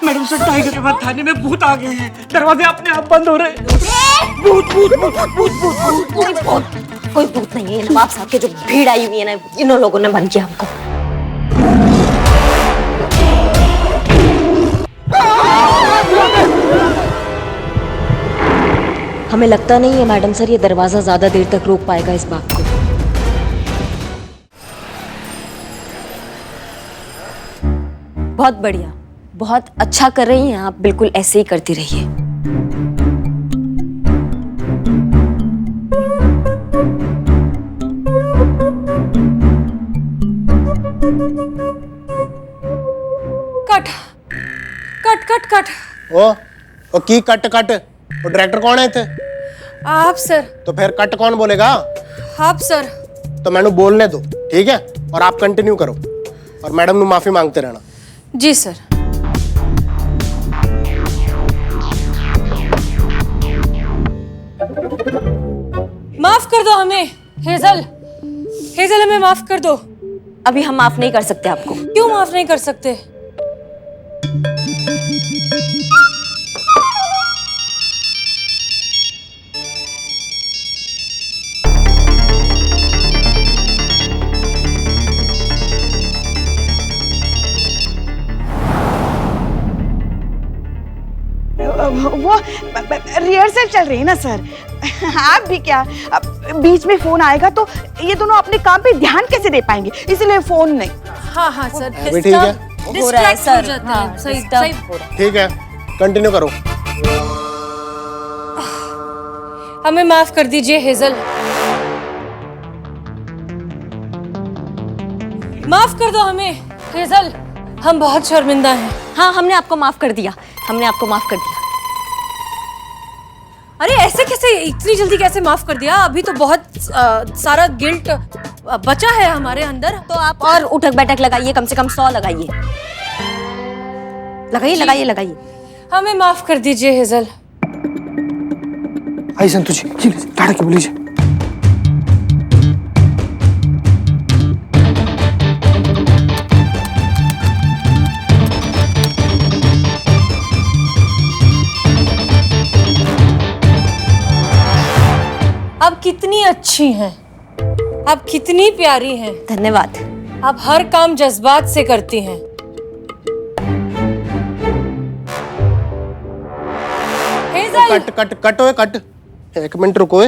Madam sir, tiger बात थाने में भूत आ गए हैं, दरवाजे अपने आप बंद हो रहे हैं। भूत भूत भूत भूत भूत भूत। कोई भूत नहीं है, नवाब साहब की जो भीड़ आई हुई है ना, इन लोगों ने बंद किया हमको। हमें लगता नहीं है मैडम सर ये दरवाजा ज्यादा देर तक रोक पाएगा इस बात को। बहुत बढ़िया, बहुत अच्छा कर रही हैं आप, बिल्कुल ऐसे ही करती रहिए। Cut cut cut cut. Okay cut cut, वो डायरेक्टर कौन है थे? आप सर। तो फिर कट कौन बोलेगा? आप सर। तो मैंने बोलने दो, ठीक है? और आप कंटिन्यू करो और मैडम ने माफी मांगते रहना। जी सर। माफ कर दो हमें हेजल, हेजल हमें माफ कर दो। अभी हम माफ नहीं कर सकते आपको। क्यों माफ नहीं कर सकते? वो रिहर्सल चल रही है ना सर। आप भी क्या, बीच में फोन आएगा तो ये दोनों अपने काम पे ध्यान कैसे दे पाएंगे, इसलिए फोन नहीं। हाँ हाँ सर, अभी ठीक है? हो रहा है सर। हाँ, सही सही सही। ठीक है, कंटिन्यू करो। हमें माफ कर दीजिए हेजल, माफ कर दो हमें हेजल, हम बहुत शर्मिंदा हैं। हाँ, हमने आपको माफ कर दिया, हमने आपको माफ कर दिया। अरे ऐसे कैसे, इतनी जल्दी कैसे माफ कर दिया? अभी तो बहुत सारा गिल्ट बचा है हमारे अंदर। तो आप और उठक बैठक लगाइए, कम से कम 100 लगाइए। लगाइए लगाइए लगाइए। हमें माफ कर दीजिए हेजल। आई संतु जी, टाटा के बोलिए। आप कितनी अच्छी हैं, आप कितनी प्यारी हैं। धन्यवाद। आप हर काम जज्बात से करती हैं। हेजल। कट कट कट ओए कट, एक मिनट रुको।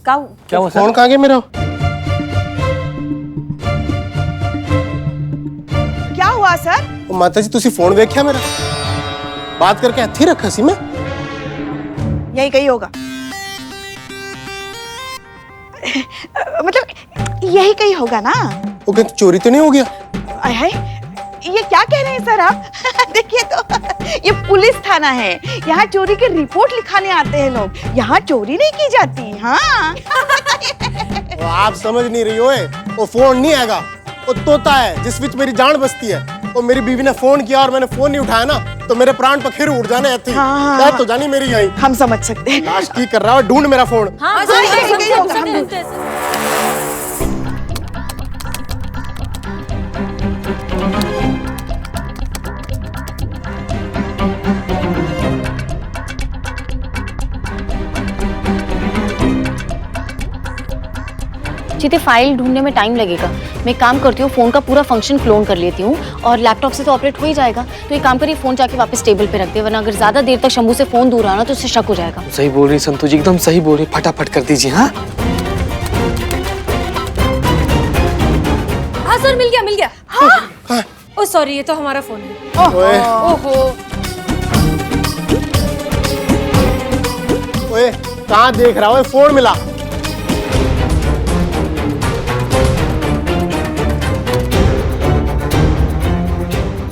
क्या हुआ फोन कहाँ गया मेरा? क्या हुआ सर? माता जी तुसी फोन देखिया मेरा? बात करके हथी रखा सी मैं। यही कहीं होगा। मतलब यही कहीं होगा ना? वो क्या चोरी तो नहीं हो गया? अरे ये क्या कह रहे हैं सर आप? देखिए तो ये पुलिस थाना है, यहाँ चोरी की रिपोर्ट लिखाने आते हैं लोग, यहाँ चोरी नहीं की जाती। हाँ। वो आप समझ नहीं रही हो, वो फोन नहीं आएगा, वो तोता है जिस विच मेरी जान बसती है। वो मेरी बीवी ने फोन किया और मैंने फोन नहीं उठाया ना, तो मेरे प्राण पखेरु उड़ जाने आती। हाँ। तो जानी मेरी यहीं। हम समझ सकते हैं। लाश की कर रहा है, ढूंढ मेरा फोन। हाँ, सर, यही होगा, हम ढूंढते जीते, फाइल ढूंढने में टाइम लगेगा। मैं एक काम करती हूँ, फोन का पूरा फंक्शन क्लोन कर लेती हूँ और लैपटॉप से तो ऑपरेट हो ही जाएगा। तो एक काम करिए, फोन जाके वापस टेबल पे रख दे, वरना अगर ज्यादा देर तक शंभू से फोन दूर रहा ना तो उससे शक हो जाएगा। सही बोल रही संतु जी, एकदम सही बोल रही, फटाफट कर दीजिए। हाँ हाँ सर, मिल गया मिल गया। हाँ। ओ सॉरी, ये तो हमारा फोन है। ओए ओहो। ओए, कहाँ देख रहा हो? फोन मिला।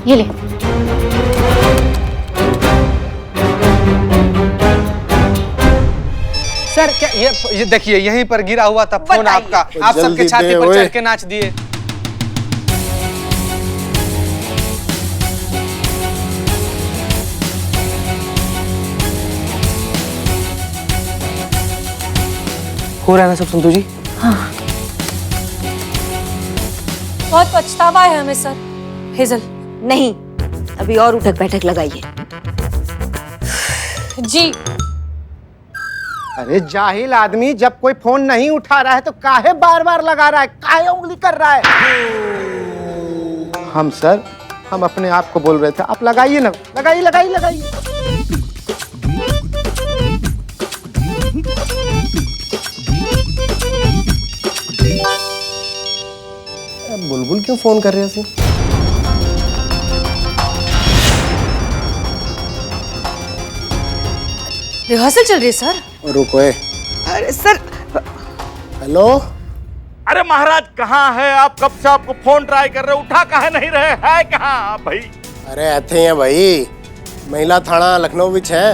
ये ले। सर क्या ये देखिए, यहीं पर गिरा हुआ था फोन आपका। आप सबके छाती पर चढ़ के नाच दिए। हो रहा है ना सब संतु जी? हाँ। बहुत पछतावा है हमें सर। हेजल नहीं, अभी और उठक बैठक लगाइए। जी अरे जाहिल आदमी, जब कोई फोन नहीं उठा रहा है तो काहे बार बार लगा रहा है, काहे उंगली कर रहा है? हम सर, हम अपने आप को बोल रहे थे, आप लगाइए ना, लगाइए लगाइए लगाइए। बुलबुल क्यों फोन कर रहे हैं? रिहर्सल चल रही है सर। रुको अरे सर, हेलो। अरे महाराज कहाँ है आप? कब से आपको फोन ट्राई कर रहे, उठा काहे नहीं रहे? है कहाँ आप भाई? अरे ऐसे ही है भाई, महिला थाना लखनऊ विच है।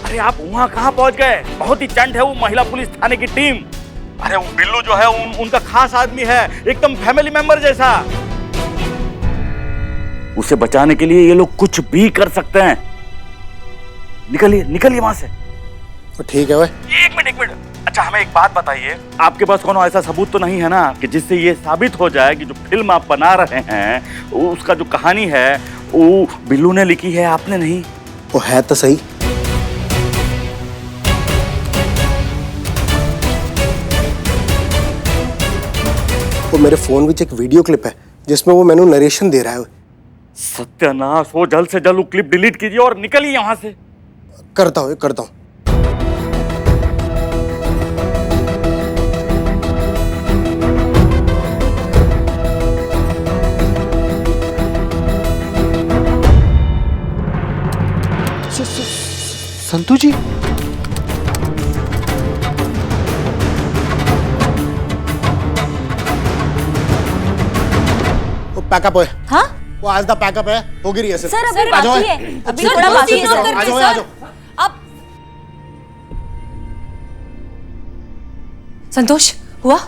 अरे आप वहाँ कहाँ पहुँच गए? बहुत ही चंट है वो महिला पुलिस थाने की टीम। अरे वो बिल्लू जो है उनका खास आदमी है, एकदम फैमिली मेंबर जैसा। उसे बचाने के लिए ये लोग कुछ भी कर सकते हैं। निकलिए निकलिए वहां से। तो ठीक है भाई। एक मिनट। अच्छा हमें एक बात बताइए, आपके पास कोनो ऐसा सबूत तो नहीं है ना कि जिससे ये साबित हो जाए कि जो फिल्म आप बना रहे हैं उसका जो कहानी है वो बिल्लू ने लिखी है, आपने नहीं? वो है तो सही। वो मेरे फोन में एक वीडियो क्लिप है जिसमें वो मैंने नरेशन दे रहा है। सत्यानाश, वो जल्द से जल्द वो क्लिप डिलीट कीजिए और निकलिए यहाँ से। करता हूँ। संतू जी, वो पैकअप है। हाँ वो आज दा पैकअप है, हो गई रिहर्सल। सर, अभी आ जाओ, बाकी है। अभी सर, थोड़ा सर, बाकी है सर, सर। आ जाओ, आ जाओ। आप संतोष हुआ?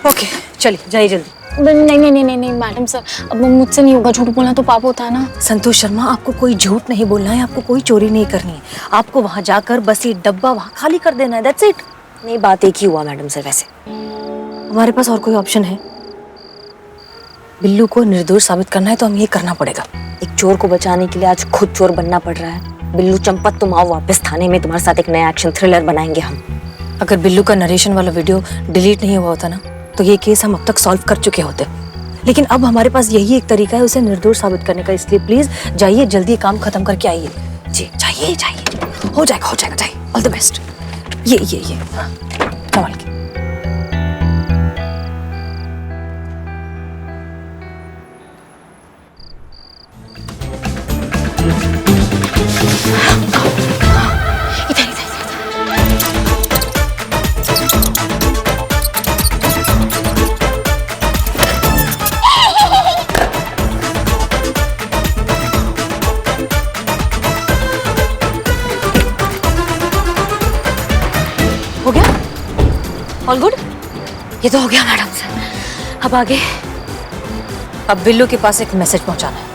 ओके चलिए जाइए जल्दी। नहीं मैडम सर, अब मुझसे नहीं होगा, झूठ बोलना तो पाप होता है ना। संतोष शर्मा, आपको कोई झूठ नहीं बोलना है, आपको कोई चोरी नहीं करनी है। आपको वहां जाकर बस ये डब्बा वहां खाली कर देना है, दैट्स इट। नहीं, बात एक ही हुआ मैडम सर। वैसे हमारे पास और कोई ऑप्शन है? बिल्लू को निर्दोष साबित करना है तो हमें ये करना पड़ेगा। एक चोर को बचाने के लिए आज खुद चोर बनना पड़ रहा है। बिल्लू चंपत, तुम आओ वापस थाने में, तुम्हारे साथ एक नया एक्शन थ्रिलर बनाएंगे हम। अगर बिल्लू का नरेशन वाला वीडियो डिलीट नहीं हुआ होता ना तो ये केस हम अब तक सॉल्व कर चुके होते। लेकिन अब हमारे पास यही एक तरीका है उसे निर्दोष साबित करने का, इसलिए प्लीज जाइए, जल्दी काम खत्म करके आइए। जी जाइए जाइए, हो जाएगा जाइए। All the best. ये संभाल के। हो गया? All good? ये तो हो गया मैडम सर। अब आगे? अब बिल्लू के पास एक मैसेज पहुंचाना है।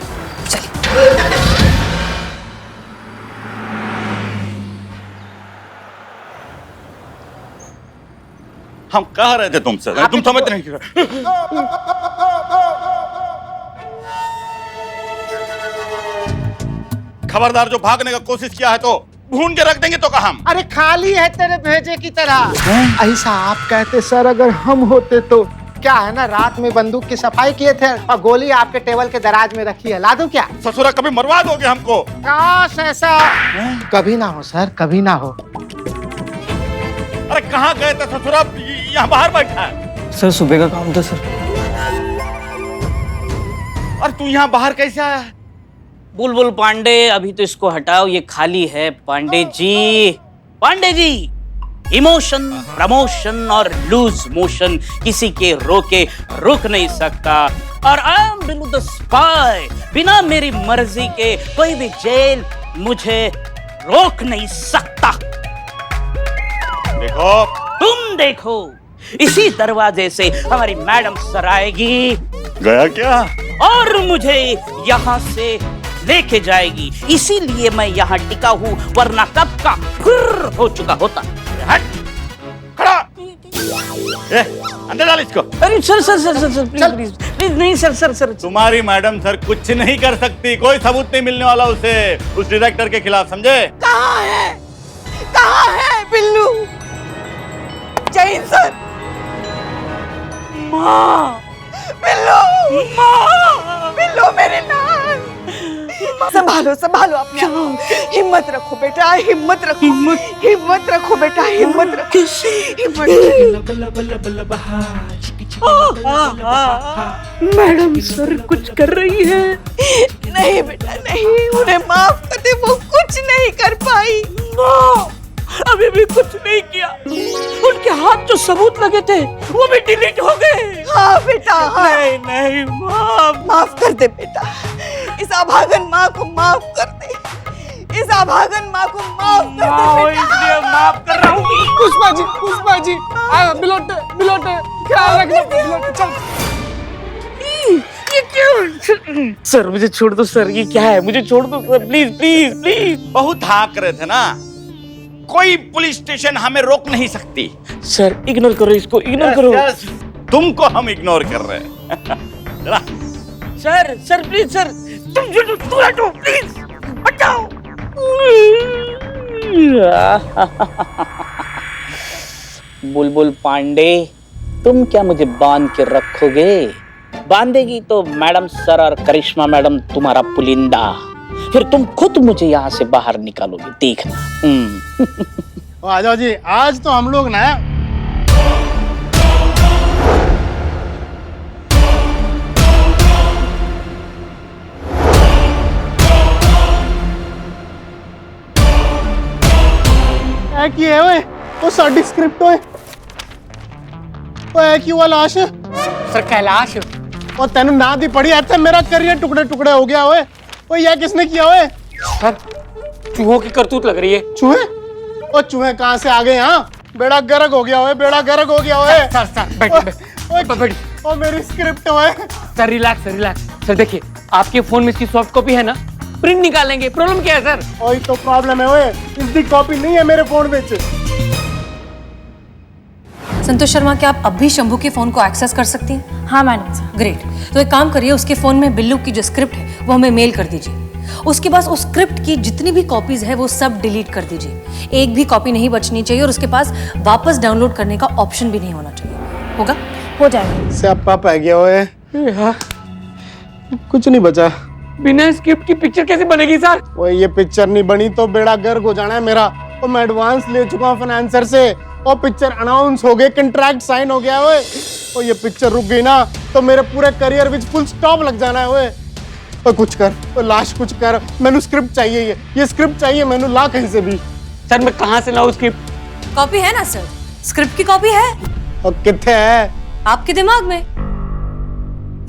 चलिए। हम कह रहे थे तुमसे, तुम समझ नहीं। खबरदार, जो भागने का कोशिश किया है तो भून के रख देंगे तो कहा हम। अरे खाली है तेरे भेजे की तरह। ऐसा आप कहते सर, अगर हम होते तो क्या है ना, रात में बंदूक की सफाई किए थे और गोली आपके टेबल के दराज में रखी है, ला दूं क्या? ससुरा कभी मरवा दोगे हमको। काश ऐसा कभी ना हो सर, कभी ना हो। अरे कहाँ गए थे ससुरा? यहाँ बाहर बैठा है। सर सुबह का काम था सर। और तू यहाँ बाहर कैसे आया? बुलबुल पांडे, अभी तो इसको हटाओ, ये खाली है। पांडे जी, इमोशन, प्रमोशन और लूज मोशन किसी के रोके रुक नहीं सकता। और I am Billu the spy, बिना मेरी मर्जी के कोई भी जेल मुझे रोक नहीं सकता। देखो, तुम देखो, इसी दरवाजे से हमारी मैडम सर आएगी गया क्या? और मुझे यहाँ से लेके जाएगी। इसीलिए मैं यहाँ टिका हूँ, वरना कब का फुर्र हो चुका होता। हट, खड़ा। अंदर डाल इसको। अरे sir sir sir sir sir please please please, नहीं सर सर सर। तुम्हारी मैडम सर कुछ नहीं कर सकती, कोई सबूत नहीं मिलने वाला उसे उस डायरेक्टर के खिलाफ, समझे? कहाँ है बिल्लू? जैन सर। माँ, बिल्लू, माँ, बिल्लू मेरे लाल। संभालो संभालो अपने आप को। हिम्मत रखो बेटा, हिम्मत रखो, हिम्मत रखो बेटा, हिम्मत रखो, हिम्मत। मैडम सर कुछ कर रही है। नहीं बेटा नहीं, उन्हें माफ कर दे, वो कुछ नहीं कर पाई। अभी भी कुछ नहीं किया। उनके हाथ जो सबूत लगे थे वो भी डिलीट हो गए। हाँ बेटा हाँ। नहीं नहीं माँ, माफ कर दे बेटा, इस अभागन माँ को माफ कर दे, इस अभागन माँ को माफ कर दे बेटा। इसलिए माफ कर रहा हूँ। पुष्पा जी बिलोटे ख्याल रखना, बिलोटे चल। ये क्यों? सर मुझे छोड़ दो सर, ये क्या है? मुझे छोड़ दो सर, प्लीज प्लीज प्लीज। बहुत हाँक रहे थे ना, कोई पुलिस स्टेशन हमें रोक नहीं सकती। सर इग्नोर करो इसको, इग्नोर करो। यस, तुमको हम इग्नोर कर रहे हैं। जरा, सर सर प्लीज सर, तुम हटो प्लीज, हटाओ। बुलबुल पांडे, तुम क्या मुझे बांध के रखोगे? बांधेगी तो मैडम सर और करिश्मा मैडम तुम्हारा पुलिंदा, फिर तुम खुद मुझे यहाँ से बाहर निकालोगे, देखना। आ जाओ जी, आज तो हम लोग ना की है ओए, वो साडी स्क्रिप्ट ओए, वो की वाला लाश सर कैलाश, और तेनू ना दी पड़ी ऐसे मेरा करियर टुकड़े टुकड़े हो गया ओए। वो ये किसने किया ओए? सर चूहों की करतूत लग रही है। चूहे? और चूहे कहाँ से आ गए यहाँ? बेड़ा गर्क हो गया ओए, बेड़ा गर्क हो गया ओए। सर बैठ। ओ मेरी स्क्रिप्ट ओए। Sir relax. सर देखिए, आपके फोन में इसकी सॉफ्ट कॉपी है ना, प्रिंट निकालेंगे। प्रॉब्लम क्या है सर? वही तो प्रॉब्लम है ओए, इसकी कॉपी नहीं है मेरे फोन में। संतोष शर्मा, क्या आप अब भी शंभू के फोन को एक्सेस कर सकती हैं? हाँ मैडम सर। ग्रेट, तो एक काम करिए, उसके फोन में बिल्लू की जो स्क्रिप्ट है वो हमें मेल कर दीजिए। उसके बाद उस स्क्रिप्ट की जितनी भी कॉपीज है वो सब डिलीट कर दीजिए। एक भी कॉपी नहीं बचनी चाहिए और उसके पास वापस डाउनलोड करने का ऑप्शन भी नहीं होना चाहिए। होगा? हो जाएगा। स्यापा पै गया ओए, कुछ नहीं बचा। बिना स्क्रिप्ट की पिक्चर कैसे बनेगी सर? वो ये पिक्चर नहीं बनी तो बेड़ा गर्क हो जाना है मेरा। और मैं एडवांस ले चुका हूँ फाइनेंसर से, और पिक्चर अनाउंस हो गए, कंट्रैक्ट साइन हो गया ओए। और ये पिक्चर रुक गई ना तो मेरे पूरे करियर विच फुल स्टॉप लग जाना है ओए। और कुछ कर, और लाश कुछ कर, मैंने स्क्रिप्ट चाहिए, ये स्क्रिप्ट चाहिए मैंने, ला कहीं से भी। सर मैं कहाँ से लाऊं स्क्रिप्ट? कॉपी है ना सर, स्क्रिप्ट की कॉपी है। और कितने है? आपके दिमाग में।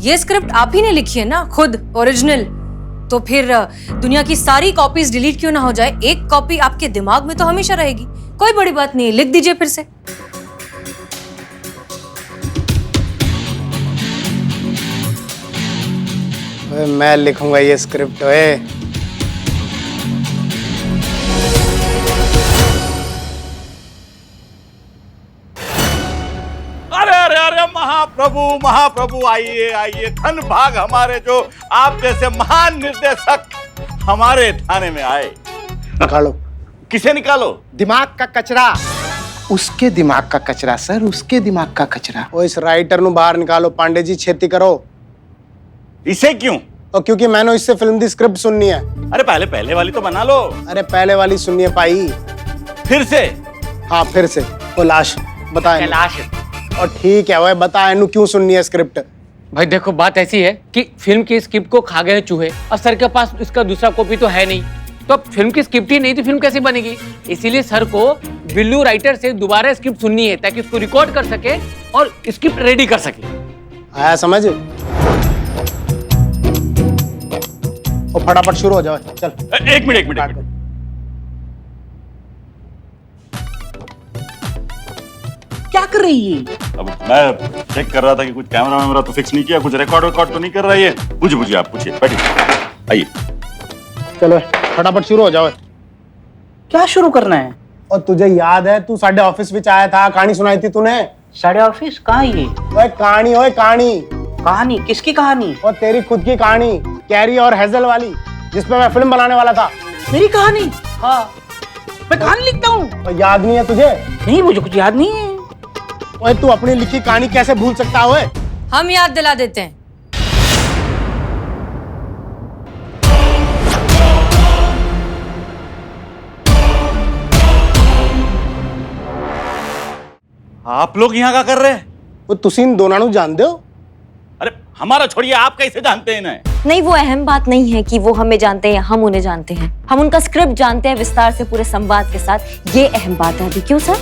ये स्क्रिप्ट आप ही ने लिखी है ना खुद, ओरिजिनल। तो फिर दुनिया की सारी कॉपीज डिलीट क्यों ना हो जाए, एक कॉपी आपके दिमाग में तो हमेशा रहेगी। कोई बड़ी बात नहीं, लिख दीजिए फिर से। मैं लिखूंगा ये स्क्रिप्ट ओए। अरे अरे अरे महाप्रभु आइए आइए, धन भाग हमारे जो आप जैसे महान निर्देशक हमारे थाने में आए। निकालो। किसे निकालो? दिमाग का कचरा। उसके दिमाग का कचरा सर, उसके दिमाग का कचरा। ओ इस राइटर नु बाहर निकालो, पांडे जी छेती करो। इसे क्यों? और क्योंकि मैंने इससे फिल्म दी स्क्रिप्ट सुननी है। अरे पहले वाली तो बना लो। अरे पहले वाली सुननी है पाई। फिर से? हाँ फिर से। वो लाश बताए। कैलाश। और ठीक है वह बता, इन्हू क्यों सुननी है स्क्रिप्ट? भाई देखो, बात ऐसी है कि फिल्म की स्क्रिप्ट को खा गए चूहे, और सर के पास इसका दूसरा कॉपी तो है नहीं, तो अब फिल्म की स्क्रिप्ट ही नहीं तो फिल्म कैसे बनेगी? इसीलिए सर को बिल्लू राइटर से दोबारा स्क्रिप्ट सुननी है ताकि उसको रिकॉर्ड कर सके और स्क्रिप्ट रेडी कर सके। आया समझ? और फटाफट शुरू हो जाओ, चल। एक मिनट। रही है? अब मैं चेक कर रहा था कि कुछ कैमरा वैमरा तो फिक्स नहीं किया, कुछ रिकॉर्ड तो नहीं कर रहा है ये। पूछिए आप, पूछिए, बैठिए, आइए। चलो फटाफट शुरू हो जाओ। क्या शुरू करना है? और तुझे याद है तू साडे ऑफिस विच आया था, कहानी सुनाई थी तूने। साढ़े ऑफिस कहाँ ये? ओए कहानी, ओए कहानी। कहानी? किसकी कहानी? और तेरी खुद की कहानी, कैरी और हेजल वाली, जिसपे मैं फिल्म बनाने वाला था। मेरी कहानी? हाँ, मैं कहानी लिखता हूँ। और याद नहीं है तुझे? नहीं, मुझे कुछ याद नहीं है। ओए तू अपनी लिखी कहानी कैसे भूल सकता है? ओए हम याद दिला देते हैं। आप लोग यहाँ क्या कर रहे हैं? वो तुसी इन दोनों ਨੂੰ जानते हो? अरे हमारा छोड़िए, आप कैसे जानते हैं इन्हें? नहीं, वो अहम बात नहीं है कि वो हमें जानते हैं या हम उन्हें जानते हैं। हम उनका स्क्रिप्ट जानते हैं विस्तार से, पूरे संवाद के साथ। ये अहम बात है अभी। क्यों सर?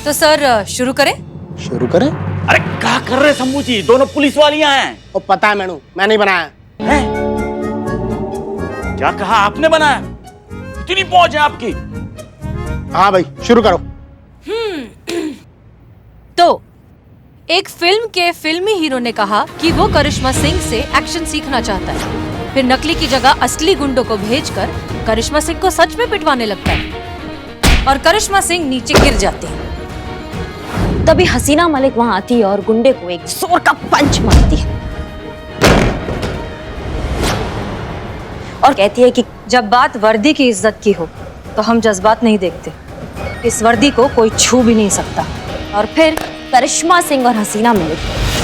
तो सर शुरू करें? शुरू करें? अरे क्या कर रहे हैं शंभू जी? दोनों पुलिस वालियां हैं। और पता है मैं नहीं बनाया। हैं? क्या कहा आपने बनाया? इतनी पहुंच है आपकी? हाँ भाई शुरू करो। तो एक फिल्म के फिल्मी हीरो ने कहा कि वो करिश्मा सिंह से एक्शन सीखना चाहता है। फिर नकली की जगह असली गुंडों को भेजकर करिश्मा सिंह को सच में पिटवाने लगता है और करिश्मा सिंह नीचे गिर जाते हैं। तभी हसीना मलिक वहां आती है और गुंडे को एक जोर का पंच मारती है और कहती है कि जब बात वर्दी की इज्जत की हो तो हम जज्बात नहीं देखते। इस वर्दी को कोई छू भी नहीं सकता। और फिर करिश्मा सिंह और हसीना मलिक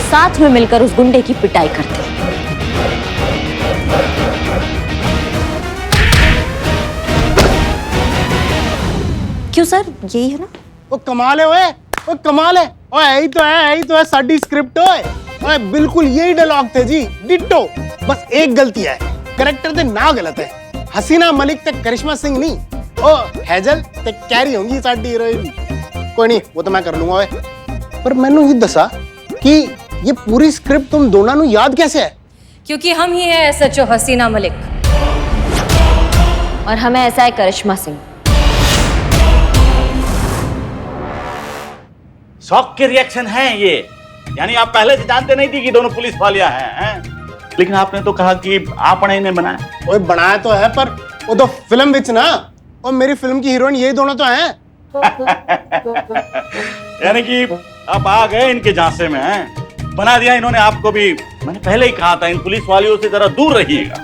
साथ में मिलकर उस गुंडे की पिटाई करते हैं। क्यों सर, यही है ना? वो कमाल है ओए, वो कमाल है। ओए यही तो है साडी स्क्रिप्ट। ओए बिल्कुल यही डायलॉग थे जी, डिट्टो। बस एक गलती है, कैरेक्टर दे ना गलत है। हसीना मलिक ते करिश्मा सिंह नहीं, ओ हेजल ते कैरी होंगी साडी हीरोइन। कोई नहीं, वो तो मैं कर लूंगा। ओए पर मैनू ये दसा कि ये पूरी स्क्रिप्ट तुम दोनों ਨੂੰ याद कैसे है? क्योंकि हम ही है SHO हसीना मलिक और हमें ऐसा है करिश्मा सिंह। शॉक के रिएक्शन हैं ये, यानी आप पहले से जानते नहीं थी कि दोनों पुलिस वालियां हैं? लेकिन आपने तो कहा कि आपने इन्हें बनाया। ओए बनाया तो है, पर वो तो फिल्म विच ना, और मेरी फिल्म की हीरोइन यही दोनों तो हैं। यानी कि आप आ गए इनके झांसे में हैं। बना दिया इन्होंने आपको भी। मैंने पहले ही कहा था इन पुलिस वालियों से जरा दूर रहिएगा।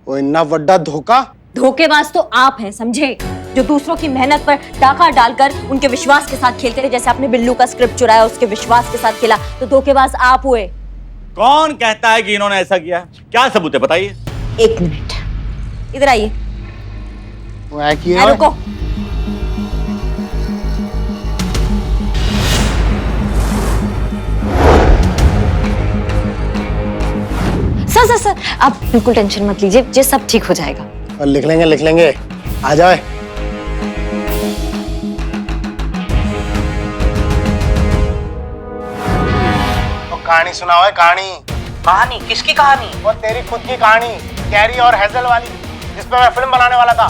वो इतना बड़ा धोखा। धोखेबाज तो आप हैं, समझे? जो दूसरों की मेहनत पर डाका डालकर उनके विश्वास के साथ खेलते रहे। जैसे आपने बिल्लू का स्क्रिप्ट चुराया, उसके विश्वास के साथ खेला, तो धोखेबाज आप हुए। कौन कहता है कि इन्होंने ऐसा किया? क्या सबूत है, बताइए। 1 मिनट, इधर आइए। वो है कि रुको। सर आप बिल्कुल टेंशन मत लीजिए, ये सब ठीक हो जाएगा। और लिख लेंगे। आ जाओ। तो कहानी सुनाओ। कहानी? कहानी? किसकी कहानी? वो तेरी खुद की कहानी, कैरी और हेजल वाली, जिसपे मैं फिल्म बनाने वाला था।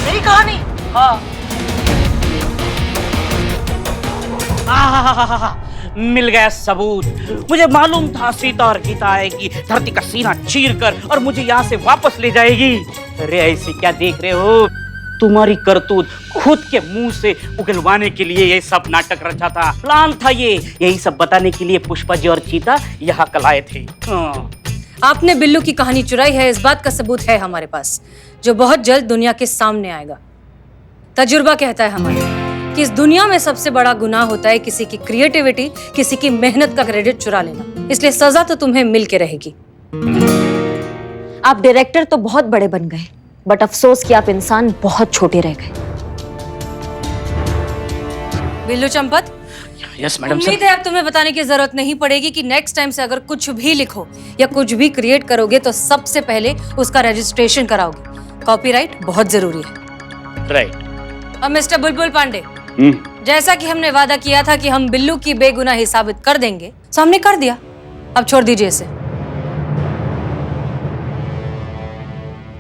मेरी कहानी? हाँ। मिल गया सबूत। मुझे मालूम था सीता और गीता आएगी, धरती का सीना चीरकर और मुझे यहाँ से वापस ले जाएगी। अरे ऐसे क्या देख रहे हो? तुम्हारी करतूत खुद के मुंह से उगलवाने के लिए ये सब नाटक रचा था। प्लान था ये। यही सब बताने के लिए पुष्पा जी और चीता यहाँ कल आए थे। हाँ। आपने बिल्लू की कहानी चुराई है, इस बात का सबूत है हमारे पास, जो बहुत जल्द दुनिया के सामने आएगा। तजुर्बा कहता है हमारे कि इस दुनिया में सबसे बड़ा गुनाह होता है किसी की क्रिएटिविटी, किसी की मेहनत का क्रेडिट चुरा लेना। इसलिए सजा तो तुम्हें मिल के रहेगी। आप डायरेक्टर तो बहुत बड़े बन गए, बट अफसोस कि आप इंसान बहुत छोटे रह गए। Billu Champat, yes madam. उम्मीद है अब तुम्हें बताने की जरूरत नहीं पड़ेगी कि नेक्स्ट टाइम से अगर कुछ भी लिखो या कुछ भी क्रिएट करोगे तो सबसे पहले उसका रजिस्ट्रेशन कराओगे। कॉपीराइट बहुत जरूरी है। राइट। अब मिस्टर बुलबुल पांडे, जैसा कि हमने वादा किया था कि हम बिल्लू की बेगुनाही साबित कर देंगे, तो हमने कर दिया। अब छोड़ दीजिए इसे।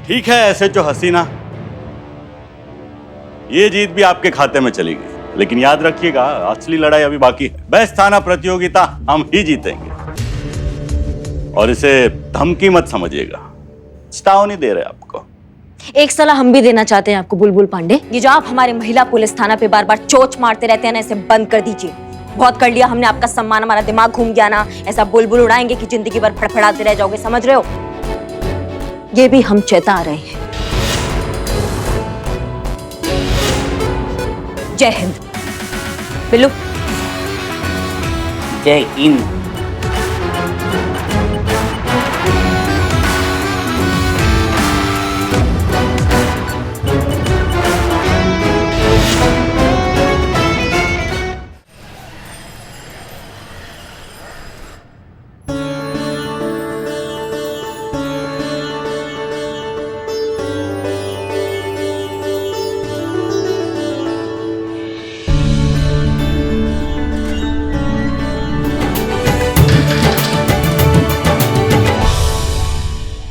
ठीक है, ऐसे जो हसीना, ये जीत भी आपके खाते में चली गई, लेकिन याद रखिएगा असली लड़ाई अभी बाकी है। बेस्ट थाना प्रतियोगिता हम ही जीतेंगे, और इसे धमकी मत समझिएगा, चेतावनी दे रहे आपको। एक सलाह हम भी देना चाहते हैं आपको बुलबुल पांडे, ये जो आप हमारे महिला पुलिस थाना पे बार बार चोच मारते रहते हैं ना, इसे बंद कर दीजिए। बहुत कर लिया हमने आपका सम्मान, हमारा दिमाग घूम गया ना, ऐसा बुलबुल उड़ाएंगे कि जिंदगी भर फड़फड़ाते रह जाओगे, समझ रहे हो? ये भी हम चेता रहे हैं। जय हिंद। बिल्लू। जय Hind.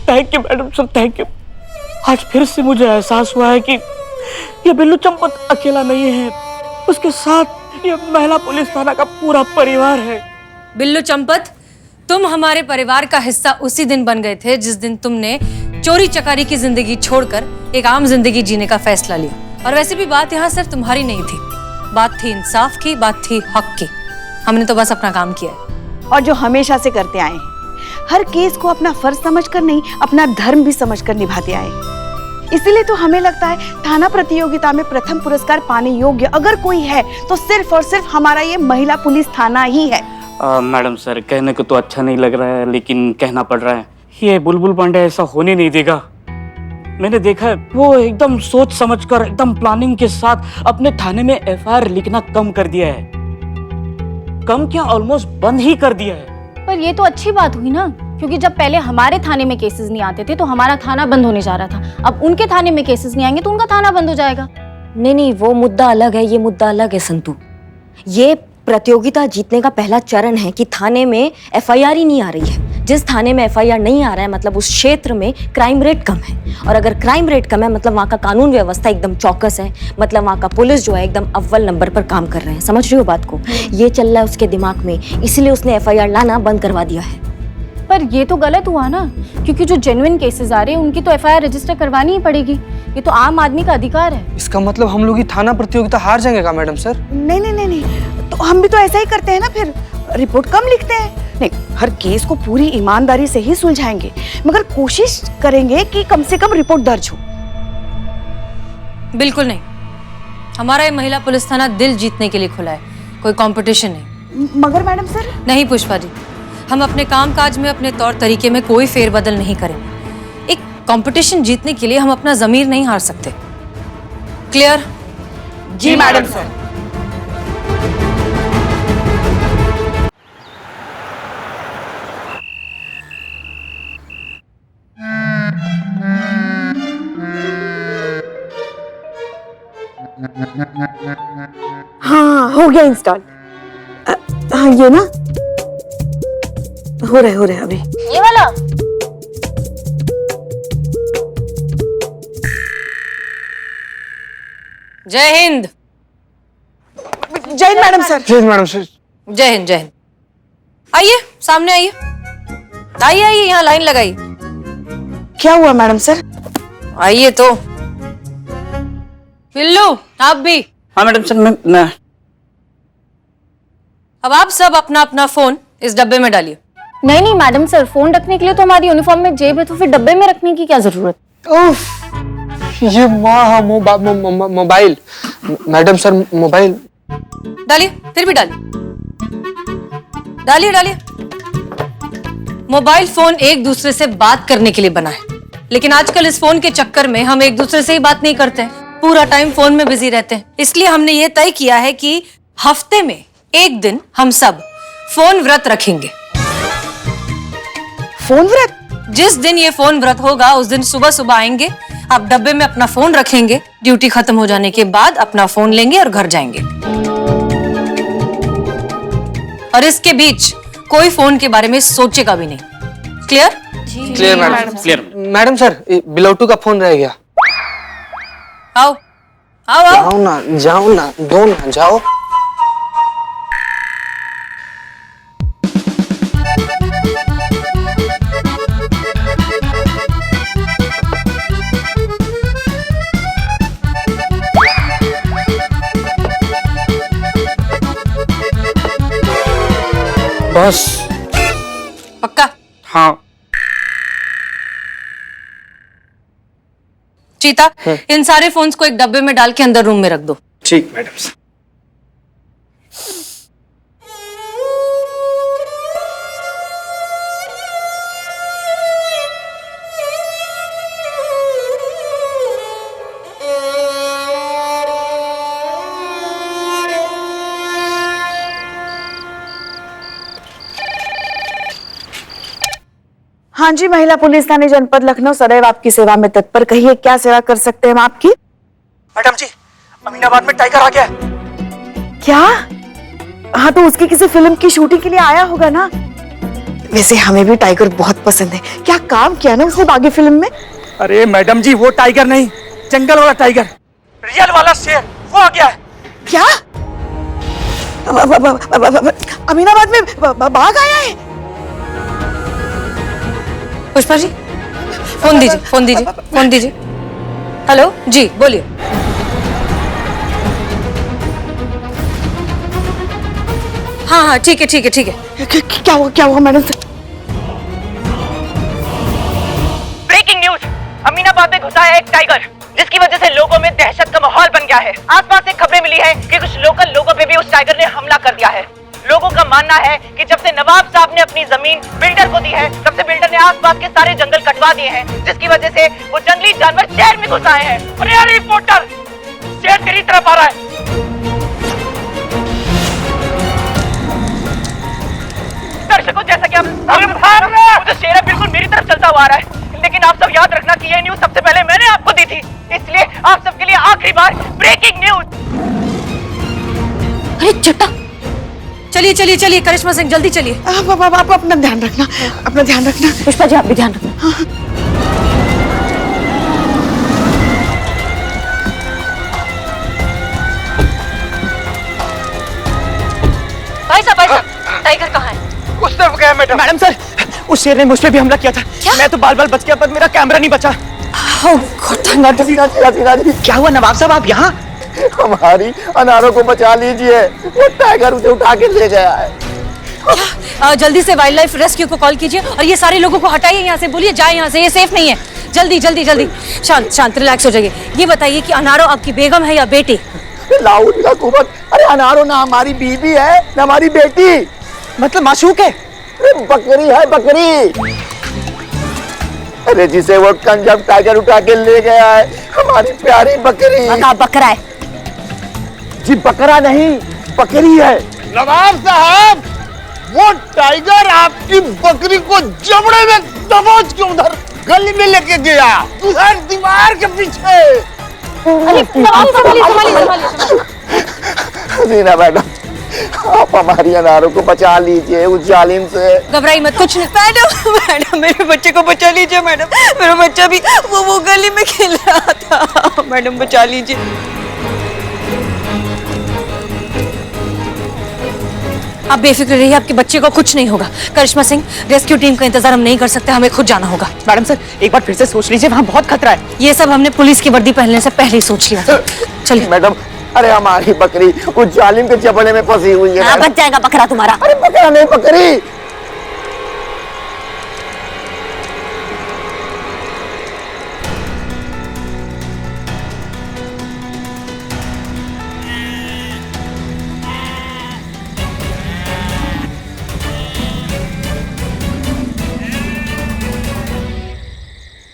Thank you madam sir, thank you. आज फिर से मुझे एहसास हुआ है कि ये बिल्लू चंपत अकेला नहीं है, उसके साथ ये महिला पुलिस थाना का पूरा परिवार है। बिल्लू चंपत, तुम हमारे परिवार का हिस्सा उसी दिन बन गए थे जिस दिन तुमने चोरी चकारी की जिंदगी छोड़कर एक आम जिंदगी जीने का फैसला लिया। और वैसे भी बात यहाँ सिर्फ तुम्हारी नहीं थी, बात थी इंसाफ की, बात थी हक की। हमने तो बस अपना काम किया है, और जो हमेशा से करते आए हैं। हर केस को अपना फर्ज समझकर नहीं, अपना धर्म भी समझकर निभाते आए। इसीलिए तो हमें लगता है थाना प्रतियोगिता में प्रथम पुरस्कार पाने योग्य अगर कोई है तो सिर्फ और सिर्फ हमारा ये महिला पुलिस थाना ही है। मैडम सर, कहने को तो अच्छा नहीं लग रहा है, लेकिन कहना पड़ रहा है। ये बुलबुल पांडे ऐसा होने नहीं देगा। मैंने देखा है वो एकदम सोच समझकर, एकदम प्लानिंग के साथ अपने थाने में एफआईआर लिखना कम कर दिया है। कम क्या, ऑलमोस्ट बंद ही कर दिया है। पर ये तो अच्छी बात हुई ना, क्योंकि जब पहले हमारे थाने में केसेस नहीं आते थे तो हमारा थाना बंद होने जा रहा था। अब उनके थाने में केसेस नहीं आएंगे तो उनका थाना बंद हो जाएगा। नहीं नहीं, वो मुद्दा अलग है, ये मुद्दा अलग है संतू। ये प्रतियोगिता जीतने का पहला चरण है कि थाने में एफआईआर ही नहीं आ रही है। जिस थाने में एफआईआर नहीं आ रहा है मतलब उस क्षेत्र में क्राइम रेट कम है, और अगर क्राइम रेट कम है मतलब वहाँ का कानून व्यवस्था एकदम चौकस है, मतलब वहाँ का पुलिस जो है एकदम अव्वल नंबर पर काम कर रहे हैं। समझ रही हो बात को? ये चल रहा है उसके दिमाग में, इसीलिए उसने एफआईआर लाना बंद करवा दिया है। पर ये तो गलत हुआ ना, क्योंकि जो जेन्युइन केसेस आ रहे हैं उनकी तो एफआईआर रजिस्टर करवानी ही पड़ेगी। ये तो आम आदमी का अधिकार है। इसका मतलब हम लोग ही थाना प्रतियोगिता हार जाएंगे का मैडम सर? नहीं नहीं नहीं नहीं, तो हम भी तो ऐसा ही करते हैं ना, फिर रिपोर्ट कम लिखते हैं। नहीं, हर केस को पूरी ईमानदारी से ही सुलझाएंगे, मगर कोशिश करेंगे कि कम से कम रिपोर्ट दर्ज हो। बिल्कुल नहीं, हमारा ये महिला पुलिस थाना दिल जीतने के लिए खुला है, कोई कंपटीशन नहीं। मगर मैडम सर। नहीं पुष्पा जी, हम अपने कामकाज में अपने तौर तरीके में कोई फेरबदल नहीं करेंगे। एक कंपटीशन जीतने के लिए हम अपना जमीर नहीं हार सकते। क्लियर? जी मैडम सर। हाँ, हो गया इंस्टॉल। हाँ, ये ना हो रहे अभी। ये वाला? जय हिंद। जय हिंद मैडम सर। जय हिंद मैडम सर। जय हिंद, जय हिंद। आइए, सामने आइए, आइए आइए, यहाँ लाइन लगाइए। क्या हुआ मैडम सर? आइए तो। बिल्लू, आप भी। हाँ मैडम सर, मैं अब आप सब अपना अपना फोन इस डब्बे में डालिए। नहीं नहीं मैडम सर, फोन रखने के लिए तो हमारी यूनिफॉर्म में जेब है, तो फिर डब्बे में रखने की क्या जरूरत? उफ, ये मोबाइल मैडम सर, मोबाइल डालिए, फिर भी डालिए, डालिए डालिए। मोबाइल फोन एक दूसरे से बात करने के लिए बना है, लेकिन आजकल इस फोन के चक्कर में हम एक दूसरे से ही बात नहीं करते हैं, पूरा टाइम फोन में बिजी रहते हैं। इसलिए हमने ये तय किया है कि हफ्ते में एक दिन हम सब फोन व्रत रखेंगे। फोन व्रत? जिस दिन ये फोन व्रत होगा उस दिन सुबह सुबह आएंगे, आप डब्बे में अपना फोन रखेंगे, ड्यूटी खत्म हो जाने के बाद अपना फोन लेंगे और घर जाएंगे। और इसके बीच कोई फोन के बारे में सोचेगा भी नहीं। Clear? Clear madam. Clear. Madam sir, Bilautu का फोन रह गया। आओ आओ आओ। जाओ ना, दो ना, जाओ। बस। पक्का? हाँ। चीता, इन सारे फोन्स को एक डब्बे में डाल के अंदर रूम में रख दो। ठीक मैडम साहब। हाँ जी, महिला पुलिस थाने जनपद लखनऊ सदैव आपकी सेवा में तत्पर। कहिए क्या सेवा कर सकते हैं हम आपकी? मैडम जी, अमीनाबाद में टाइगर आ गया है। क्या? हाँ, तो उसकी किसी फिल्म की शूटिंग के लिए आया होगा ना। वैसे हमें भी टाइगर बहुत पसंद है। क्या काम किया ना उसने बागी फिल्म में? अरे मैडम जी, वो टाइगर नहीं, जंगल वाला टाइगर, रियल वाला शेर, वो आ गया है। क्या? अमीनाबाद में बाघ आया है? पुष्पा जी, फोन दीजिए, फोन दीजिए, फोन दीजिए। हेलो जी, बोलिए। हाँ हाँ, ठीक है ठीक है ठीक है। क्या हुआ मैडम? ब्रेकिंग न्यूज, अमीनाबाद में घुसा है एक टाइगर, जिसकी वजह से लोगों में दहशत का माहौल बन गया है। आसपास से खबरें मिली है कि कुछ लोकल लोगों पे भी उस टाइगर ने हमला कर दिया है। लोगों का मानना है कि जब से नवाब साहब ने अपनी जमीन बिल्डर को दी है, तब से बिल्डर ने आसपास के सारे जंगल कटवा दिए हैं, जिसकी वजह से वो जंगली जानवर शहर में घुस आए हैं। अरे यार रिपोर्टर, शेर तेरी तरफ आ रहा है। दर्शकों, जैसा कि आप तो शेर बिल्कुल मेरी तरफ चलता हुआ आ रहा है, लेकिन आप सब याद रखना कि ये न्यूज सबसे पहले मैंने आपको दी थी, इसलिए आप सबके लिए आखिरी बार ब्रेकिंग न्यूज। अरे चट्टा, चलिए चलिए चलिए, करिश्मा सिंह जल्दी चलिए। आप अपना ध्यान रखना, अपना ध्यान रखना। पुष्पा जी, आप भी ध्यान रखना। भाई साहब, टाइगर कहाँ है? उस तरफ गया मैडम। मैडम सर, उस शेर ने मुझ पे भी हमला किया था। मैं तो बाल बच गया, पर मेरा कैमरा नहीं बचा। क्या हुआ नवाब साहब, आप यहाँ? हमारी अनारों को बचा लीजिए, वो टाइगर उसे उठा के ले गया है। जल्दी से वाइल्ड लाइफ रेस्क्यू को कॉल कीजिए और ये सारे लोगों को हटाइए यहाँ से। बोलिए जाए यहाँ से, ये सेफ नहीं है। जल्दी जल्दी जल्दी। शांत शांत, रिलैक्स हो जाइए। ये बताइए कि अनारो आपकी बेगम है या बेटी? लाहौर का कुबत, अरे अनारो ना हमारी बीबी है ना हमारी बेटी, मतलब माशूक है। बकरी है, बकरी। अरे जिसे वो कंजर टाइगर उठा के ले गया है, हमारी प्यारी बकरी। बकरा है जी, बकरा नहीं, बकरी है। नवाब साहब, वो टाइगर आपकी बकरी को जबड़े में दबोच के उधर गली में लेके गया, उधर दीवार के पीछे। हसीना मैडम, आप हमारी अनारों को बचा लीजिए उस जालिम से। घबराई मत, कुछ नहीं। मैडम, मेरे बच्चे को बचा लीजिए मैडम। मेरा बच्चा भी वो गली में खेल रहा था। मैडम बचा लीजिए। आप बेफिक्र रहिए, आपके बच्चे को कुछ नहीं होगा। करिश्मा सिंह, रेस्क्यू टीम का इंतजार हम नहीं कर सकते, हमें खुद जाना होगा। मैडम सर, एक बार फिर से सोच लीजिए, वहाँ बहुत खतरा है। ये सब हमने पुलिस की वर्दी पहनने से पहले ही सोच लिया था। चलिए मैडम, अरे हमारी बकरी उस जालिम के जबड़े में फंसी हुई है। बच जाएगा बकरा तुम्हारा। अरे बकरा नहीं, बकरी।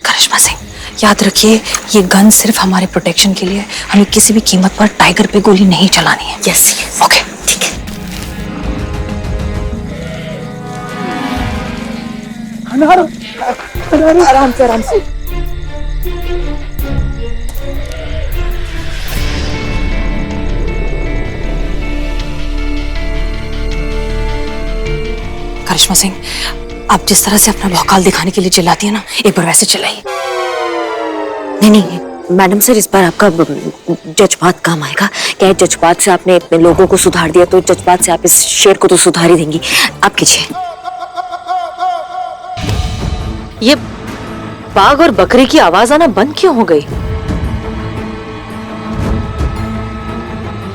करिश्मा सिंह, याद रखिए, ये गन सिर्फ हमारे प्रोटेक्शन के लिए है। हमें किसी भी कीमत पर टाइगर पे गोली नहीं चलानी है। यस, ओके, ठीक है। आराम से, आराम से। करिश्मा सिंह, आप जिस तरह से अपना भौकाल दिखाने के लिए चिल्लाती है ना, एक बार वैसे चिल्लाइए। नहीं नहीं, मैडम सर, इस बार आपका जज्बात काम आएगा। क्या जज्बात से आपने अपने लोगों को सुधार दिया, तो जज्बात से आप इस शेर को तो सुधार ही देंगी। आप कीजिए। ये बाघ और बकरी की आवाज आना बंद क्यों हो गई?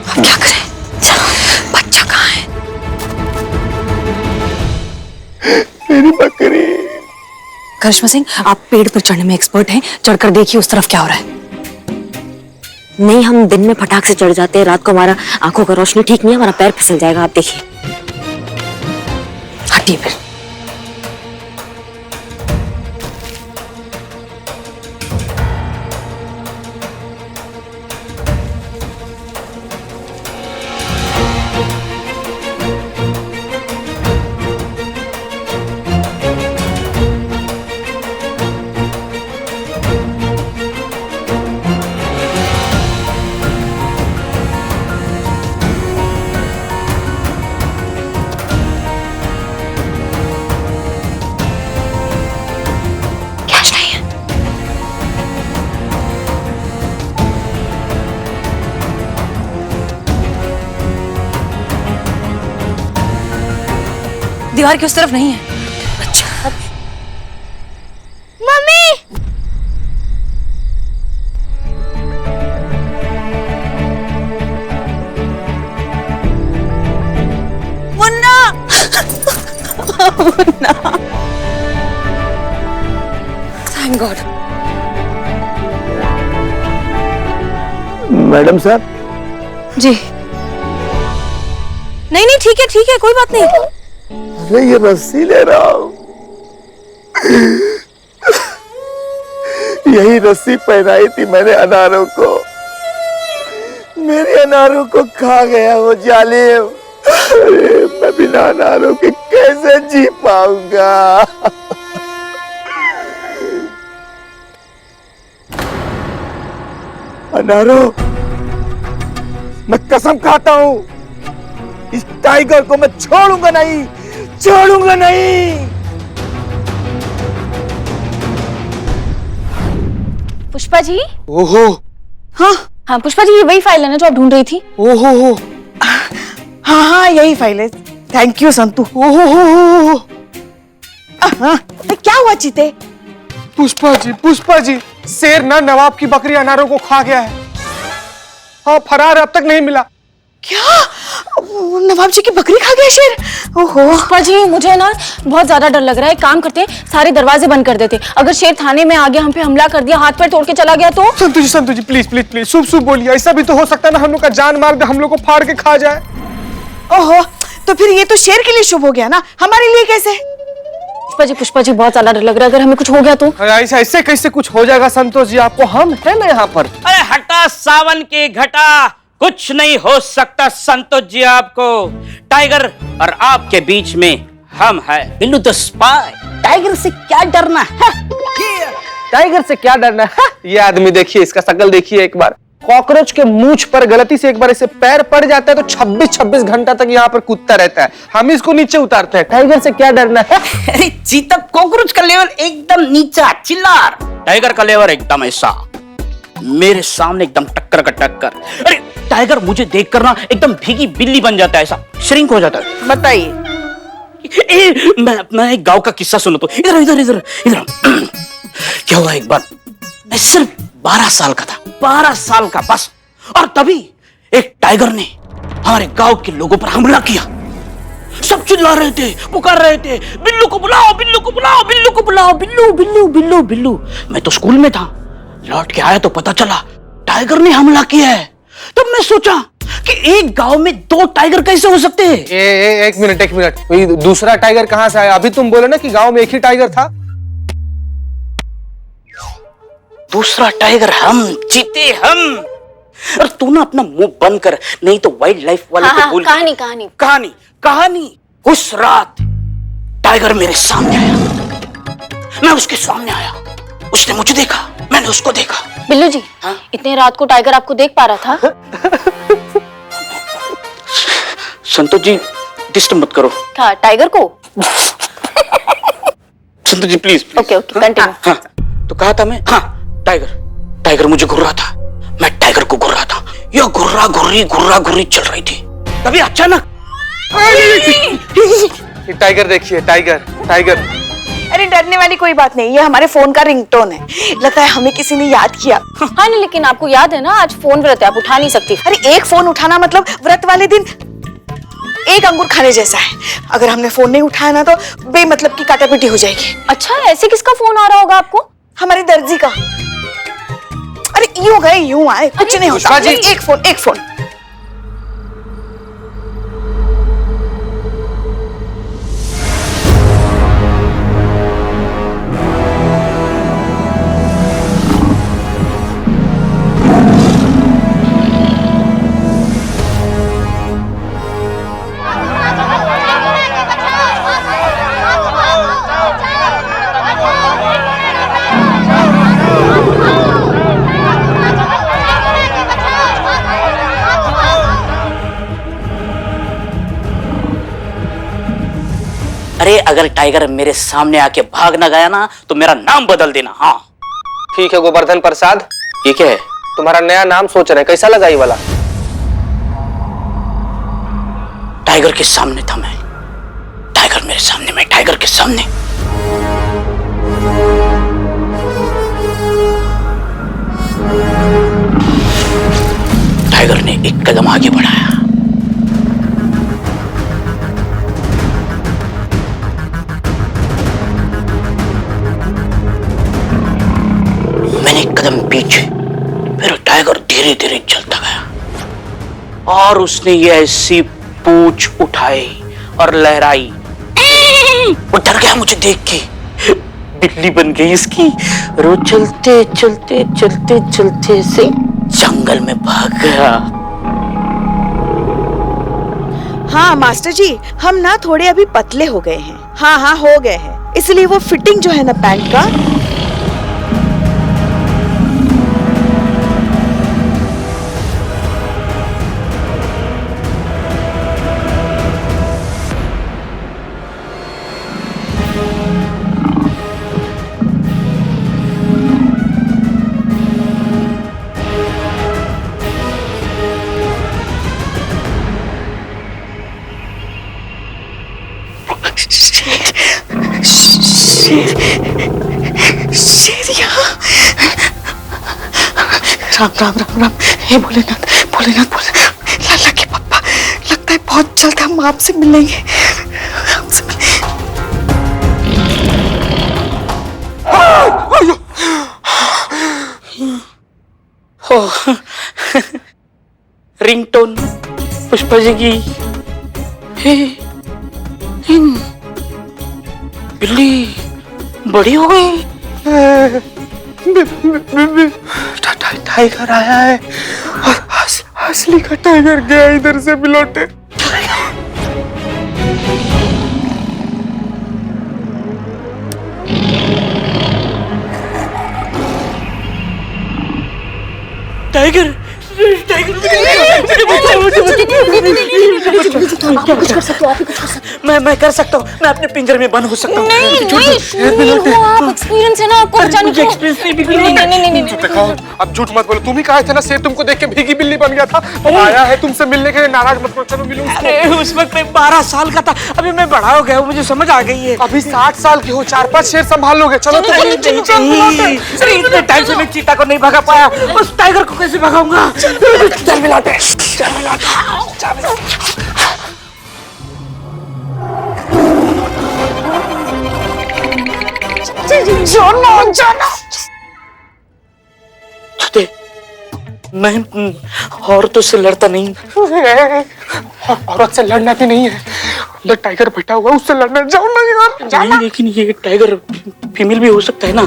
अब क्या करें? बच्चा कहाँ है? मेरी बकरी। करिश्मा सिंह, आप पेड़ पर चढ़ने में एक्सपर्ट हैं, चढ़कर देखिए उस तरफ क्या हो रहा है। नहीं, हम दिन में फटाक से चढ़ जाते हैं, रात को हमारा आंखों का रोशनी ठीक नहीं है, हमारा पैर फिसल जाएगा। आप देखिए, हटिए फिर। दीवार की उस तरफ नहीं है। अच्छा। Mummy! Munna! Munna! Thank God. Madam साहब। जी। नहीं नहीं, ठीक है, कोई बात नहीं। अरे ये रस्सी ले रहा हूं। यही रस्सी पहनाई थी मैंने अनारों को। मेरे अनारों को खा गया वो जालिम। अरे मैं बिना अनारों के कैसे जी पाऊंगा? अनारों, मैं कसम खाता हूं, इस टाइगर को मैं छोड़ूंगा नहीं, छोड़ूंगा नहीं। पुष्पा जी? ओहो। हाँ पुष्पा जी, ये वही फाइल है ना जो आप ढूंढ रही थी? ओहो। हाँ यही फाइल है। Thank you Santu. ओहो। क्या हुआ चीते? पुष्पा जी, शेर ना नवाब की बकरी अनारों को खा गया है। हाँ, फरार अब तक नहीं मिला। क्या? नवाब जी की बकरी खा गया शेर? ओहो। पुष्पा जी, मुझे ना बहुत ज्यादा डर लग रहा है। काम करते, सारे दरवाजे बंद कर देते। अगर शेर थाने में आ गया, हम पे हमला कर दिया, हाथ पैर तोड़ के चला गया तो? संतु जी प्लीज शुभ बोलिए। ऐसा भी तो हो सकता है ना, हम लोग का जान मार दे, हम लोग को फाड़ के खा जाए। ओहो, तो फिर ये तो शेर के लिए शुभ हो गया ना, हमारे लिए कैसे? पुष्पा जी बहुत ज्यादा डर लग रहा है। अगर हमें कुछ हो गया तो? ऐसे कैसे कुछ हो जाएगा संतोष जी, आपको हम है ना यहाँ पर। अरे हटा सावन की घटा, कुछ नहीं हो सकता संतोष जी आपको। टाइगर और आपके बीच में हम है बिल्लू द स्पाई। टाइगर से क्या डरना है? टाइगर से क्या डरना है? ये आदमी देखिए, इसका शकल देखिए एक बार। कॉकरोच के मूंछ पर गलती से एक बार इसे पैर पड़ जाता है तो 26 घंटा तक यहाँ पर कूदता रहता है। हम इसको नीचे उतारते हैं। टाइगर से क्या डरना है? अरे चीता, कॉकरोच का लेवल एकदम नीचा चिल्लार, टाइगर का लेवल एकदम ऐसा मेरे सामने एकदम टक्कर का टक्कर। अरे टाइगर मुझे देखकर ना एकदम भीगी बिल्ली बन जाता है, ऐसा श्रिंक हो जाता है। बताइए। मैं एक गांव का किस्सा सुनो तो। इधर क्या हुआ, एक बार मैं सिर्फ 12 साल का था, 12 साल का बस। और तभी एक टाइगर ने हमारे गांव के लोगों पर हमला किया। सब चिल्ला रहे थे, पुकार रहे थे, बिल्लू को बुलाओ, बिल्लू को बुलाओ, बिल्लू को बुलाओ, बिल्लू बिल्लू बिल्लू बिल्लू। मैं तो स्कूल में था, लौट के आया तो पता चला टाइगर ने हमला किया है। तब मैं सोचा कि एक गांव में 2 टाइगर कैसे हो सकते हैं? एक मिनट, दूसरा टाइगर कहां से आया? अभी तुम बोले ना कि गांव में एक ही टाइगर था। दूसरा टाइगर हम जीते हम। और तू ना अपना मुंह बंद कर, नहीं तो वाइल्ड लाइफ वाले को बोल। कहानी। उस रात टाइगर मेरे सामने आया, मैं उसके सामने आया, उसने मुझे देखा, मैंने उसको देखा। बिल्लू जी, इतने रात को टाइगर आपको देख पा रहा था? संतोष जी डिस्टर्ब मत करो। क्या टाइगर को? Santosh ji please. Okay continue. हाँ, तो कहा था मैं, हाँ टाइगर टाइगर मुझे घूर रहा था, मैं टाइगर को घूर रहा था। यह घुर्रा घुर्री चल रही थी, तभी अचानक ये टाइगर देखिए, टाइगर टाइगर। अरे डरने वाली कोई बात नहीं, ये हमारे फोन का रिंगटोन है। लगता है हमें किसी ने याद किया। हाँ नहीं, लेकिन आपको याद है ना आज फोन व्रत है, आप उठा नहीं सकती। अरे एक फोन उठाना मतलब व्रत वाले दिन एक अंगूर खाने जैसा है। अगर हमने फोन नहीं उठाया ना तो बेमतलब की काटापीटी हो जाएगी। अच्छा, ऐसे किसका फोन आ रहा होगा आपको? हमारे दर्जी का। अरे यूं गए यूं आए, कुछ नहीं होता। एक फोन। अरे अगर टाइगर मेरे सामने आके भाग ना गया ना तो मेरा नाम बदल देना। हाँ ठीक है गोवर्धन प्रसाद, ठीक है, तुम्हारा नया नाम सोच रहे हैं, कैसा लगा ये वाला? टाइगर के सामने था मैं, टाइगर मेरे सामने, मैं टाइगर के सामने। टाइगर ने एक कदम आगे बढ़ाया, मैंने एक कदम पीछे, फिर टाइगर धीरे धीरे चलता गया और उसने ये ऐसी पूंछ उठाई और लहराई। वो डर गया मुझे देख के, बिल्ली बन गई इसकी। वो चलते चलते चलते चलते से जंगल में भाग गया। हाँ मास्टर जी, हम ना थोड़े अभी पतले हो गए हैं। हाँ हो गए हैं, इसलिए वो फिटिंग जो है ना पैंट का, शेर यहाँ। राम राम राम राम। हे भोलेनाथ भोलेनाथ भोलेनाथ, लाला के पप्पा, लगता है बहुत जल्द हम आपसे मिलेंगे। रिंगटोन पुष्पा जी की। बिल्ली बड़ी हो गई। टाइगर आया है, असली का टाइगर गया इधर से बिलौटे। टाइगर टाइगर कुछ कर सकते हो, आप ही कुछ कर सकते हो। मैं कर सकता हूँ, मैं अपने पिंजरे में बंद हो सकता हूँ। नहीं, आप एक्सपीरियंस है ना आपको, बचाने को। नहीं, अब झूठ मत बोलो, तुम ही कहा था ना शेर तुमको देख के भीगी बिल्ली बन गया था। आया है तुमसे मिलने के लिए, नाराज मत करो, चलो मिलो उसको। उस वक्त मैं 12 साल का था, अभी मैं बड़ा हो गया हूँ, मुझे समझ आ गई है। अभी 60 साल की हो, 4-5 शेर संभाल लोगे। चलो इतने टाइम से मैं चीता को नहीं भगा पाया, उस टाइगर को कैसे भगाऊंगा? चल मिलाते, चल मिलाते। मैं औरतों से लड़ता नहीं। औरत से लड़ना भी नहीं है, अंदर टाइगर बैठा हुआ, उससे लड़ना। जाओ ना यार, नहीं, लेकिन ये टाइगर फीमेल भी हो सकता है ना।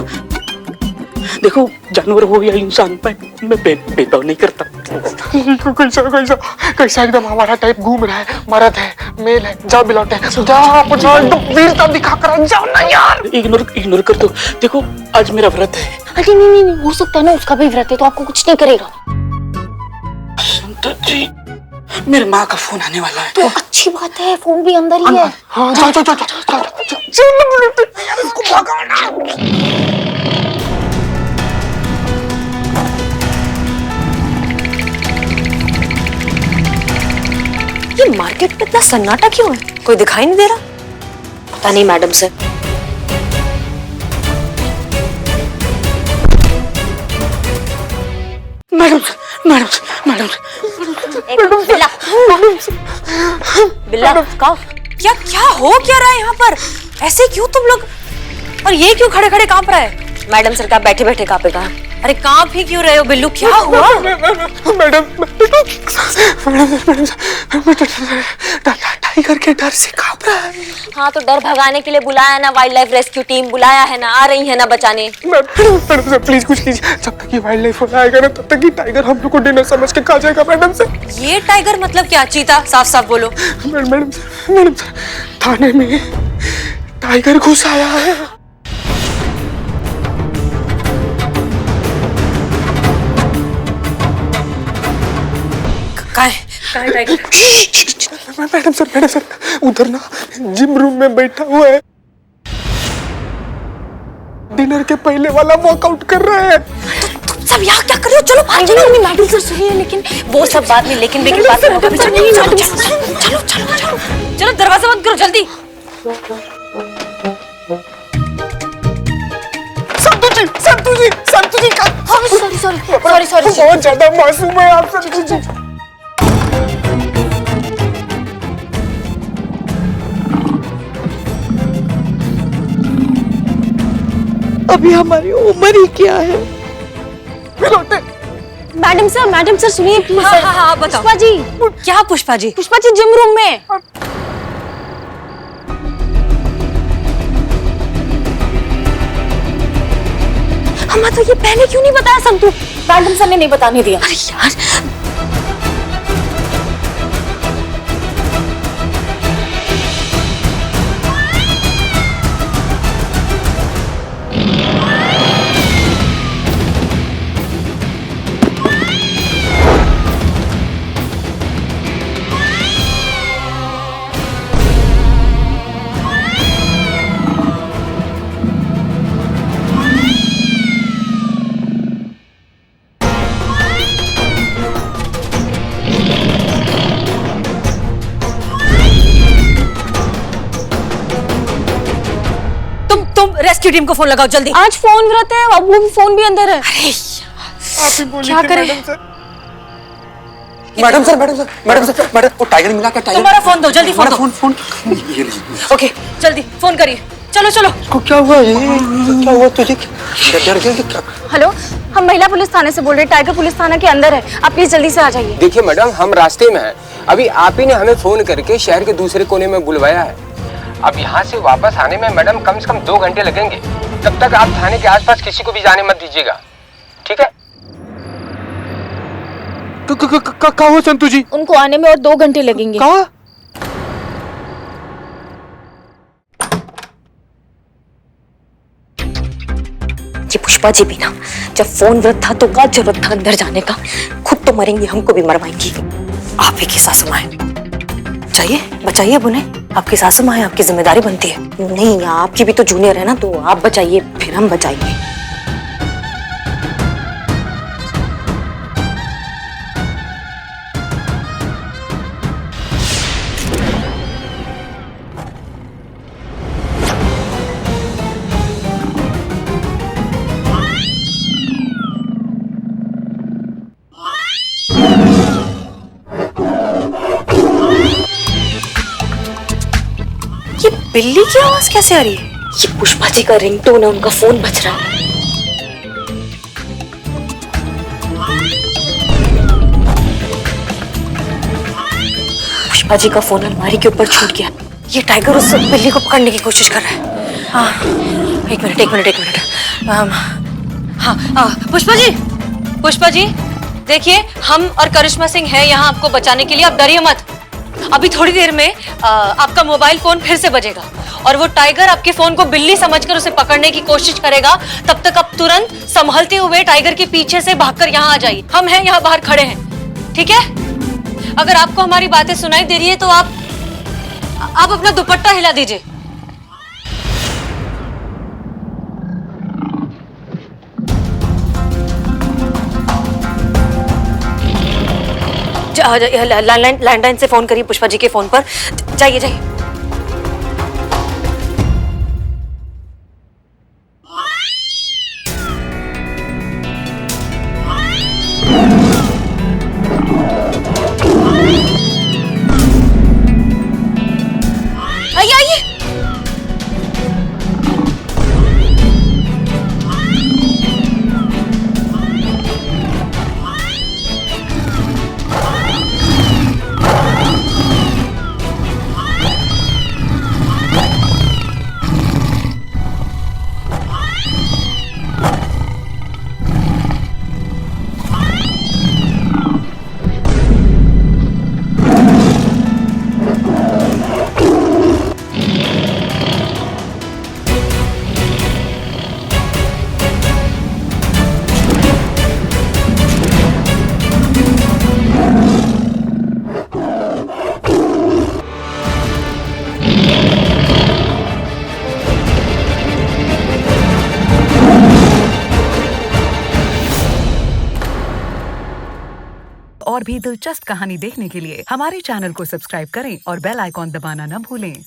देखो, जानवर हो या इंसान, मैं भेदभाव नहीं करता। कैसा एकदम हमारा टाइप घूम रहा है, मर्द है मेल है। जाओ बिलौटे, जाओ अपना एकदम वीरता दिखा कर जाओ ना यार। इग्नोर कर दो। देखो आज मेरा व्रत है। अरे नहीं, हो सकता है ना उसका भी व्रत है, तो आपको कुछ नहीं करेगा। संत जी, मेरे माँ का फोन आने वाला है। तो अच्छी बात है, फोन भी अंदर ही है। हाँ जाओ जाओ जाओ जाओ, इसको भगाना। ये मार्केट में इतना सन्नाटा क्यों है? कोई दिखाई नहीं दे रहा? पता नहीं मैडम सर। बिल्ला का क्या क्या हो क्या रहा है यहाँ पर? ऐसे क्यों तुम लोग? और ये क्यों खड़े खड़े कांप रहा है? मैडम सर का बैठे बैठे कांपेगा। अरे कांप ही क्यों रहे हो बिल्लू? क्या हुआ? टाइगर के डर से कांप रहा है। हाँ तो डर भगाने के लिए बुलाया ना, वाइल्ड लाइफ रेस्क्यू टीम बुलाया है ना, आ रही है ना बचाने। मैडम सर प्लीज कुछ कीजिए। जब तक ये वाइल्ड लाइफ वाला आएगा ना तब तक ये टाइगर हम लोग को डिनर समझ के खा जाएगा। मैडम सर ये टाइगर मतलब क्या? चीता? साफ साफ बोलो। मैडम सर थाने में टाइगर घुस आया है। कहाँ है टाइगर? मैडम सर उधर ना जिम रूम में बैठा हुआ है, डिनर के पहले वाला वर्कआउट कर रहा है। तुम सब यहाँ क्या कर रहे हो? चलो बाहर चलो। मैडम सर सुनिए, लेकिन वो सब बात नहीं, लेकिन बात करो। चलो दरवाजा बंद करो जल्दी। संतु जी का सॉरी बहुत ज्यादा मासूम है आप संतु जी। अभी हमारी उम्र ही क्या है? मैडम सर सुनिए प्लीज। हाँ बताओ। पुष्पा जी। क्या पुष्पा जी? पुष्पा जी जिम रूम में। हमें तो ये पहले क्यों नहीं बताया संतू? मैडम सर ने नहीं बताने दिया। अरे यार रेस्क्यू टीम को फोन लगाओ जल्दी। आज फोन रहते हैं, अब वो फोन भी अंदर है। अरे आप ही बोलिए क्या करें? मैडम सर वो टाइगर मिला क्या? टाइगर तुम्हारा फोन दो जल्दी। फोन ओके जल्दी फोन करिए। चलो को क्या हुआ? क्या हुआ तुझे? डर गया क्या? हेलो, हम महिला पुलिस थाने से बोल रहे हैं। टाइगर पुलिस थाना के अंदर है, आप प्लीज जल्दी से आ जाइए। देखिए मैडम हम रास्ते में हैं। अभी आप ही ने हमें फोन करके शहर के दूसरे कोने में बुलवाया है। अब यहाँ से वापस आने में मैडम कम से कम 2 घंटे लगेंगे। तब तक आप थाने के आसपास किसी को भी जाने मत दीजिएगा, ठीक है? कहाँ हो संतु जी? उनको आने में और 2 घंटे लगेंगे। कहाँ? ये पुष्पा जी भी ना, जब फोन व्रत था तो क्या जरूरत था अंदर जाने का? खुद तो मरेंगी, हमको भी मरवाएंगी। आप ही की सासू माँ है, चाहिए बचाइए उन्हें। आपकी सासू माँ है, आपकी जिम्मेदारी बनती है। नहीं आपकी भी तो जूनियर है ना, तो आप बचाइए फिर हम बचाएंगे। बिल्ली की आवाज कैसे आ रही है? ये पुष्पा जी का रिंगटोन है, उनका फोन बज रहा है। पुष्पा जी का फोन अलमारी के ऊपर छूट गया। ये टाइगर उस बिल्ली को पकड़ने की कोशिश कर रहा है। हाँ एक मिनट। हाँ पुष्पा जी देखिए, हम और करिश्मा सिंह हैं यहाँ आपको बचाने के लिए। आप डरिए मत। अभी थोड़ी देर में आपका मोबाइल फोन फिर से बजेगा और वो टाइगर आपके फोन को बिल्ली समझकर उसे पकड़ने की कोशिश करेगा। तब तक आप तुरंत संभलते हुए टाइगर के पीछे से भागकर यहाँ आ जाइए। हम हैं यहाँ बाहर खड़े हैं, ठीक है? अगर आपको हमारी बातें सुनाई दे रही है तो आप अपना दुपट्टा हिला दीजिए। लैंडलाइन से फोन करिए पुष्पा जी के फोन पर। जाइए जाइए। आइए आइए। और भी दिलचस्प कहानी देखने के लिए हमारे चैनल को सब्सक्राइब करें और बेल आइकॉन दबाना न भूलें।